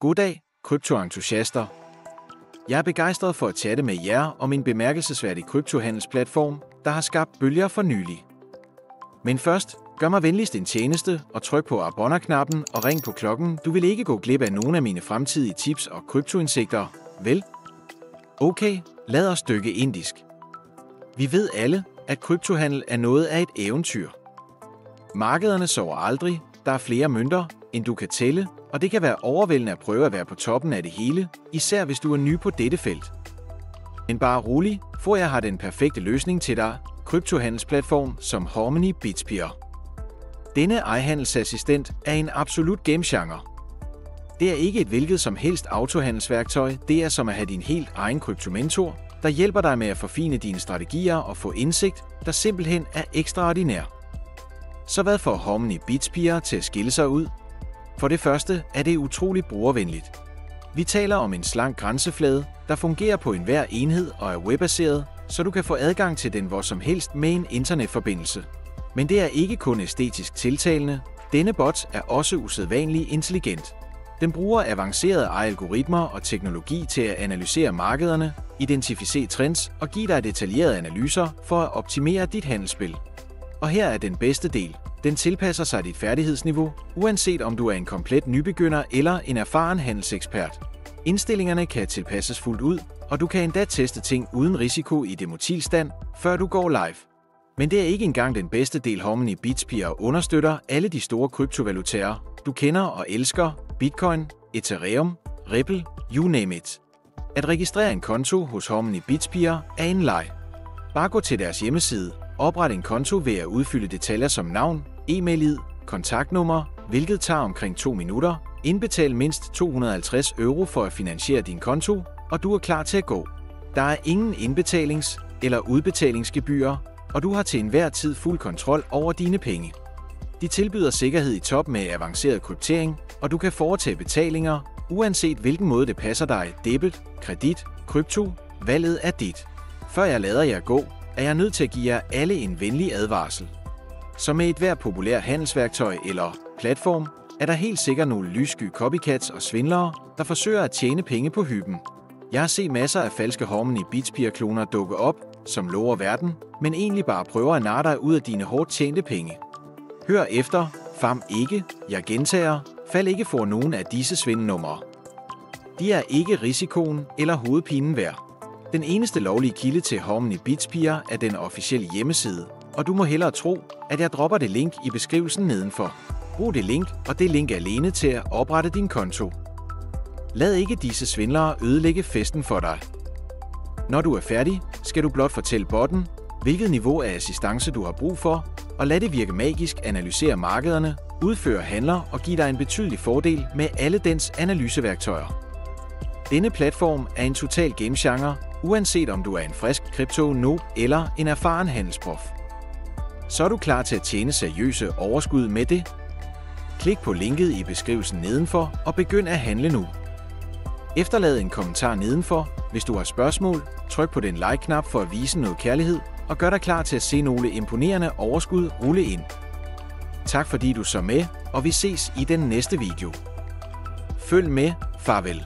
Goddag, kryptoentusiaster. Jeg er begejstret for at chatte med jer om en bemærkelsesværdig kryptohandelsplatform, der har skabt bølger for nylig. Men først, gør mig venligst en tjeneste og tryk på abonner-knappen og ring på klokken. Du vil ikke gå glip af nogle af mine fremtidige tips og kryptoindsigter, vel? Okay, lad os dykke indisk. Vi ved alle, at kryptohandel er noget af et eventyr. Markederne sover aldrig, der er flere mønter, end du kan tælle, og det kan være overvældende at prøve at være på toppen af det hele, især hvis du er ny på dette felt. Men bare rolig, for jeg har den perfekte løsning til dig, kryptohandelsplatform som Harmony Bitspear. Denne e-handelsassistent er en absolut gamegenre. Det er ikke et hvilket som helst autohandelsværktøj, det er som at have din helt egen kryptomentor, der hjælper dig med at forfine dine strategier og få indsigt, der simpelthen er ekstraordinær. Så hvad får Harmony Bitspear til at skille sig ud? For det første er det utroligt brugervenligt. Vi taler om en slank grænseflade, der fungerer på enhver enhed og er webbaseret, så du kan få adgang til den hvor som helst med en internetforbindelse. Men det er ikke kun æstetisk tiltalende, denne bot er også usædvanligt intelligent. Den bruger avancerede algoritmer og teknologi til at analysere markederne, identificere trends og give dig detaljerede analyser for at optimere dit handelsspil. Og her er den bedste del. Den tilpasser sig dit færdighedsniveau, uanset om du er en komplet nybegynder eller en erfaren handelsekspert. Indstillingerne kan tilpasses fuldt ud, og du kan endda teste ting uden risiko i demotilstand, før du går live. Men det er ikke engang den bedste del. Harmony Bitspear understøtter alle de store kryptovalutaer, du kender og elsker: Bitcoin, Ethereum, Ripple, you name it. At registrere en konto hos Harmony Bitspear er en leg. Bare gå til deres hjemmeside, opret en konto ved at udfylde detaljer som navn, e-mail-id, kontaktnummer, hvilket tager omkring 2 minutter, indbetal mindst 250 euro for at finansiere din konto, og du er klar til at gå. Der er ingen indbetalings- eller udbetalingsgebyrer, og du har til enhver tid fuld kontrol over dine penge. De tilbyder sikkerhed i top med avanceret kryptering, og du kan foretage betalinger, uanset hvilken måde det passer dig: debit, kredit, krypto, valget er dit. Før jeg lader jer gå, er jeg nødt til at give jer alle en venlig advarsel. Så med et hvert populært handelsværktøj eller platform, er der helt sikkert nogle lyssky copycats og svindlere, der forsøger at tjene penge på hyben. Jeg har set masser af falske Harmony Bitspear-kloner dukke op, som lover verden, men egentlig bare prøver at narre dig ud af dine hårdt tjente penge. Hør efter, fam ikke, jeg gentager, fald ikke for nogen af disse svindelnumre. De er ikke risikoen eller hovedpinen værd. Den eneste lovlige kilde til Harmony Bitspear er den officielle hjemmeside, og du må hellere tro, at jeg dropper det link i beskrivelsen nedenfor. Brug det link og det link alene til at oprette din konto. Lad ikke disse svindlere ødelægge festen for dig. Når du er færdig, skal du blot fortælle botten, hvilket niveau af assistance du har brug for, og lad det virke magisk analysere markederne, udføre handler og give dig en betydelig fordel med alle dens analyseværktøjer. Denne platform er en total gamegenre, uanset om du er en frisk krypto-noob eller en erfaren handelsprof. Så er du klar til at tjene seriøse overskud med det? Klik på linket i beskrivelsen nedenfor og begynd at handle nu. Efterlad en kommentar nedenfor, hvis du har spørgsmål, tryk på den like-knap for at vise noget kærlighed, og gør dig klar til at se nogle imponerende overskud rulle ind. Tak fordi du så med, og vi ses i den næste video. Følg med, farvel.